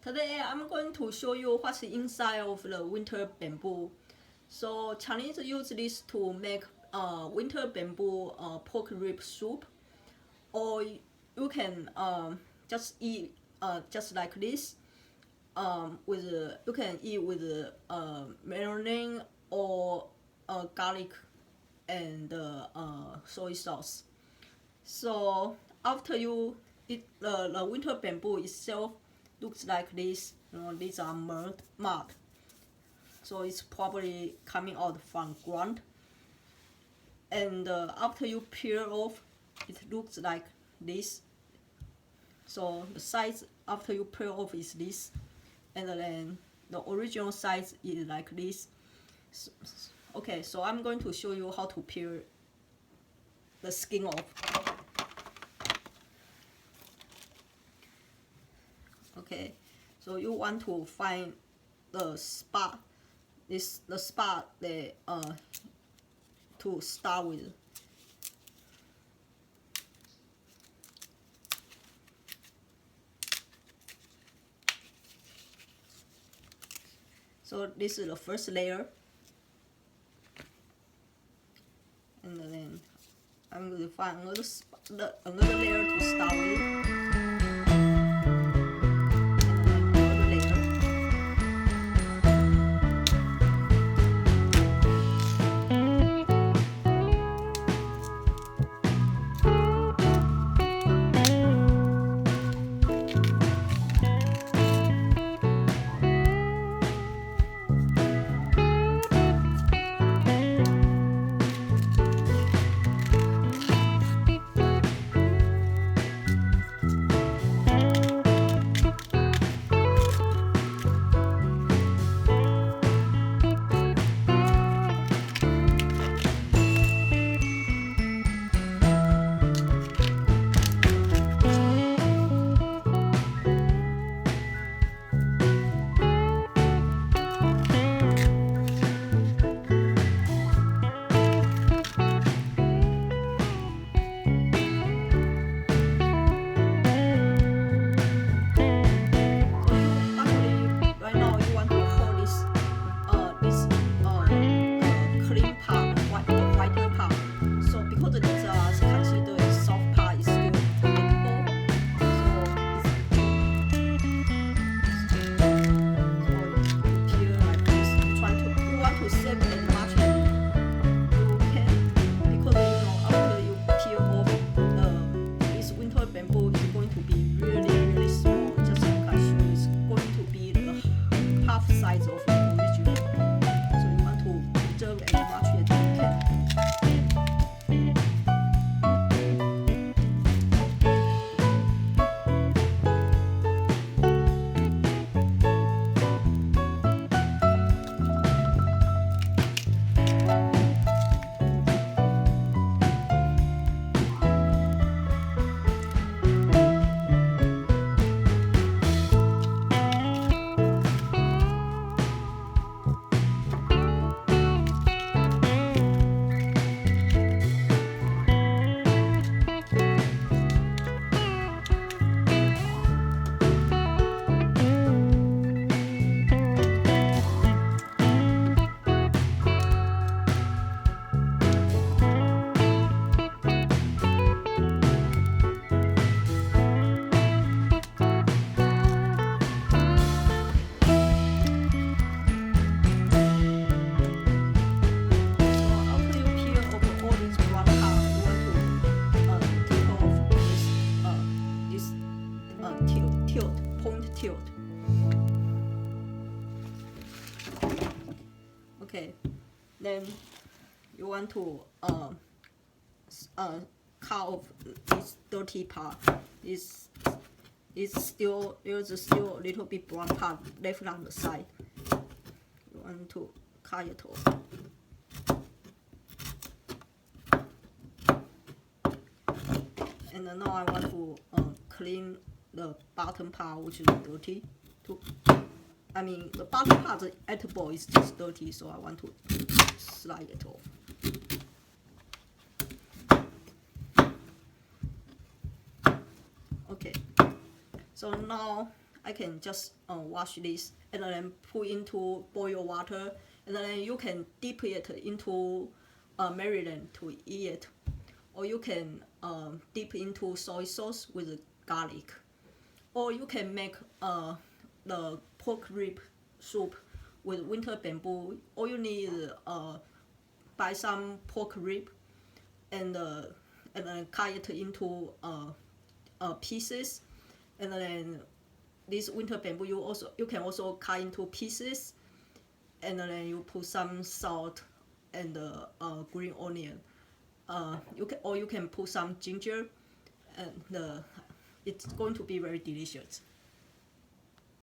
Today I'm going to show you what's inside of the winter bamboo. So Chinese use this to make winter bamboo pork rib soup, or you can just eat just like this. With you can eat with marinade or garlic and soy sauce. So after you eat the winter bamboo itself looks like this. These are mud. So it's probably coming out from ground. And after you peel off, it looks like this. So the size after you peel off is this, and then the original size is like this. Okay, so I'm going to show you how to peel the skin off. Okay, so you want to find the spot, the spot that to start with. So this is the first layer, and then I'm going to find another layer to start with. Size of the original, so you want to preserve as much as you can. Tilt. Okay, then you want to cut off this dirty part. There's still a little bit brown part left on the side. You want to cut it off. And now I want to clean the bottom part, which is dirty. I mean, the bottom part, the edible, is just dirty, so I want to slide it off. Okay, so now I can just wash this and then put into boil water, and then you can dip it into marinade to eat it, or you can dip into soy sauce with garlic, or you can make the pork rib soup with winter bamboo. All you need is buy some pork rib and then cut it into pieces, and then this winter bamboo you can also cut into pieces, and then you put some salt and green onion. You can put some ginger, and it's going to be very delicious.